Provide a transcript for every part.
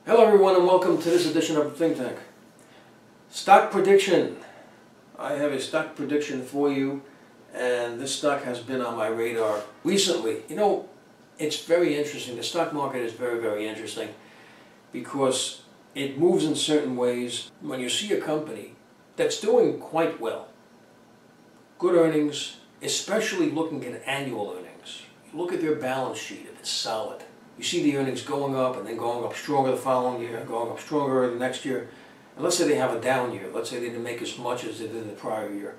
Hello everyone and welcome to this edition of Think Tank. Stock prediction. I have a stock prediction for you, and this stock has been on my radar recently. You know, it's very interesting. The stock market is very interesting because it moves in certain ways. When you see a company that's doing quite well, good earnings, especially looking at annual earnings, you look at their balance sheet, if it's solid. You see the earnings going up and then going up stronger the following year, going up stronger the next year. And let's say they have a down year. Let's say they didn't make as much as they did in the prior year.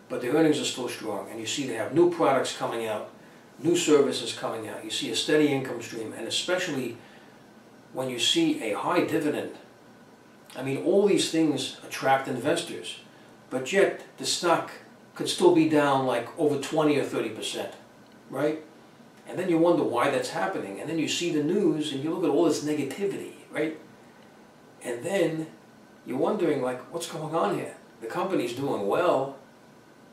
But the earnings are still strong. And you see they have new products coming out, new services coming out. You see a steady income stream. And especially when you see a high dividend. I mean, all these things attract investors. But yet the stock could still be down like over 20 or 30%, right? And then you wonder why that's happening. And then you see the news and you look at all this negativity, right? And then you're wondering, like, what's going on here? The company's doing well.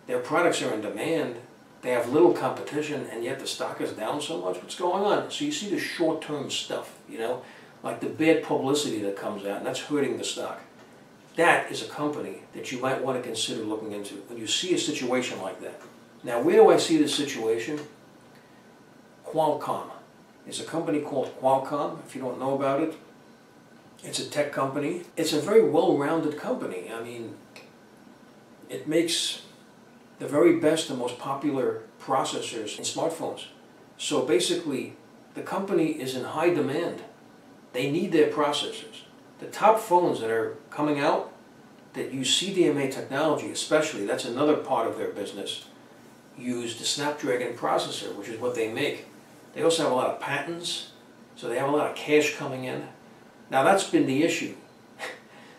Their products are in demand. They have little competition, and yet the stock is down so much. What's going on? So you see the short-term stuff, you know, like the bad publicity that comes out, and that's hurting the stock. That is a company that you might want to consider looking into when you see a situation like that. Now, where do I see this situation? Qualcomm. There's a company called Qualcomm, if you don't know about it. It's a tech company. It's a very well-rounded company. I mean, it makes the very best and most popular processors in smartphones. So basically, the company is in high demand. They need their processors. The top phones that are coming out that use CDMA technology especially, that's another part of their business, use the Snapdragon processor, which is what they make. They also have a lot of patents, so they have a lot of cash coming in. Now that's been the issue,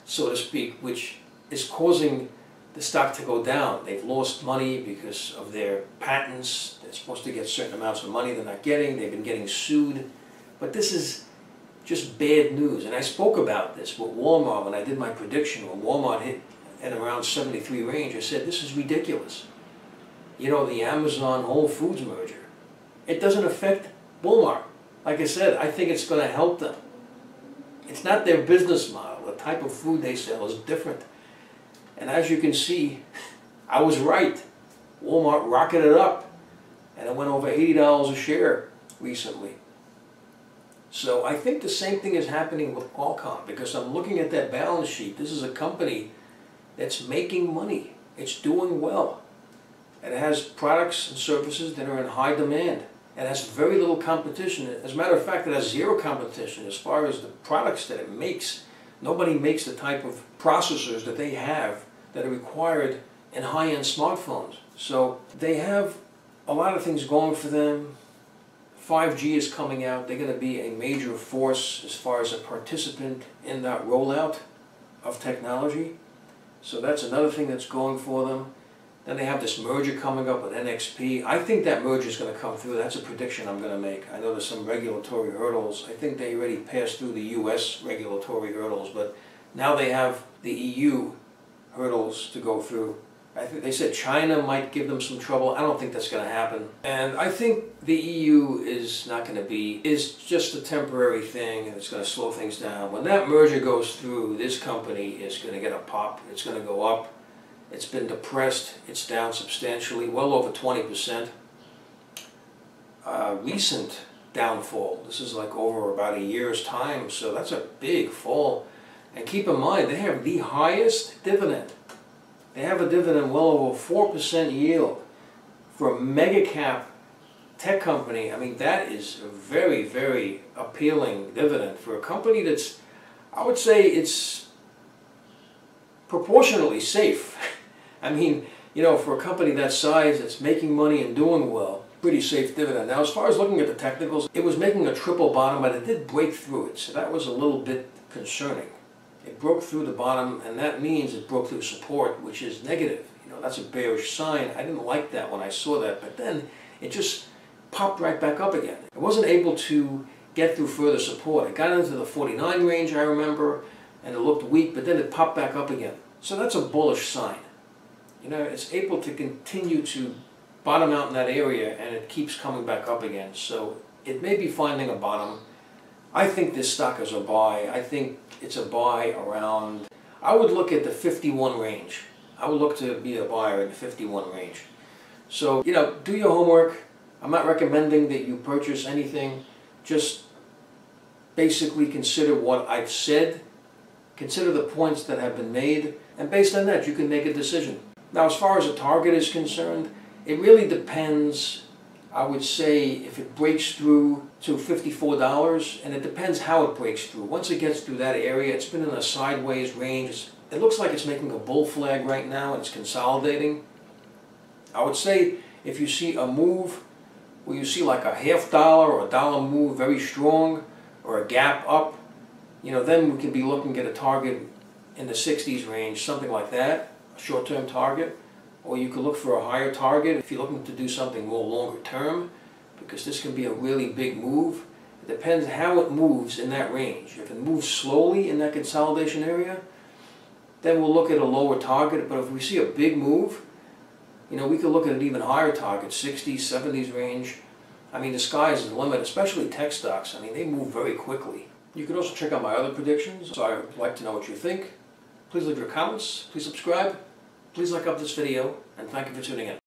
so to speak, which is causing the stock to go down. They've lost money because of their patents. They're supposed to get certain amounts of money they're not getting. They've been getting sued. But this is just bad news. And I spoke about this with Walmart when I did my prediction. When Walmart hit at around 73 range, I said, this is ridiculous. You know, the Amazon Whole Foods merger. It doesn't affect Walmart. Like I said, I think it's going to help them. It's not their business model. The type of food they sell is different. And as you can see, I was right. Walmart rocketed up, and it went over $80 a share recently. So I think the same thing is happening with Qualcomm, because I'm looking at that balance sheet. This is a company that's making money. It's doing well. It has products and services that are in high demand. It has very little competition. As a matter of fact, it has zero competition as far as the products that it makes. Nobody makes the type of processors that they have that are required in high-end smartphones. So they have a lot of things going for them. 5G is coming out. They're going to be a major force as far as a participant in that rollout of technology. So that's another thing that's going for them. Then they have this merger coming up with NXP. I think that merger is going to come through. That's a prediction I'm going to make. I know there's some regulatory hurdles. I think they already passed through the US regulatory hurdles, but now they have the EU hurdles to go through. I think they said China might give them some trouble. I don't think that's going to happen. And I think the EU is not going to be, is just a temporary thing, and it's going to slow things down. When that merger goes through, this company is going to get a pop. It's going to go up. It's been depressed. It's down substantially, well over 20%. Recent downfall. This is like over about a year's time, so that's a big fall. And keep in mind, they have the highest dividend. They have a dividend well over 4% yield for a mega cap tech company. I mean, that is a very appealing dividend for a company that's, I would say it's proportionally safe. I mean, you know, for a company that size that's making money and doing well, pretty safe dividend. Now, as far as looking at the technicals, it was making a triple bottom, but it did break through it, so that was a little bit concerning. It broke through the bottom, and that means it broke through support, which is negative. You know, that's a bearish sign. I didn't like that when I saw that, but then it just popped right back up again. It wasn't able to get through further support. It got into the 49 range, I remember, and it looked weak, but then it popped back up again. So that's a bullish sign. You know, it's able to continue to bottom out in that area, and it keeps coming back up again. So it may be finding a bottom. I think this stock is a buy. I think it's a buy around, I would look at the 51 range. I would look to be a buyer in the 51 range. So, you know, do your homework. I'm not recommending that you purchase anything. Just basically consider what I've said. Consider the points that have been made. And based on that, you can make a decision. Now, as far as a target is concerned, it really depends. I would say if it breaks through to $54, and it depends how it breaks through. Once it gets through that area, it's been in a sideways range. It looks like it's making a bull flag right now, and it's consolidating. I would say if you see a move where you see like a $0.50 or $1 move very strong, or a gap up, you know, then we could be looking at a target in the 60s range, something like that, a short-term target. Or you could look for a higher target if you're looking to do something more longer term, because this can be a really big move. It depends how it moves in that range. If it moves slowly in that consolidation area, then we'll look at a lower target. But if we see a big move, you know, we could look at an even higher target, 60s, 70s range. I mean, the sky is the limit, especially tech stocks. I mean, they move very quickly. You can also check out my other predictions. So I'd like to know what you think. Please leave your comments. Please subscribe. Please like up this video, and thank you for tuning in.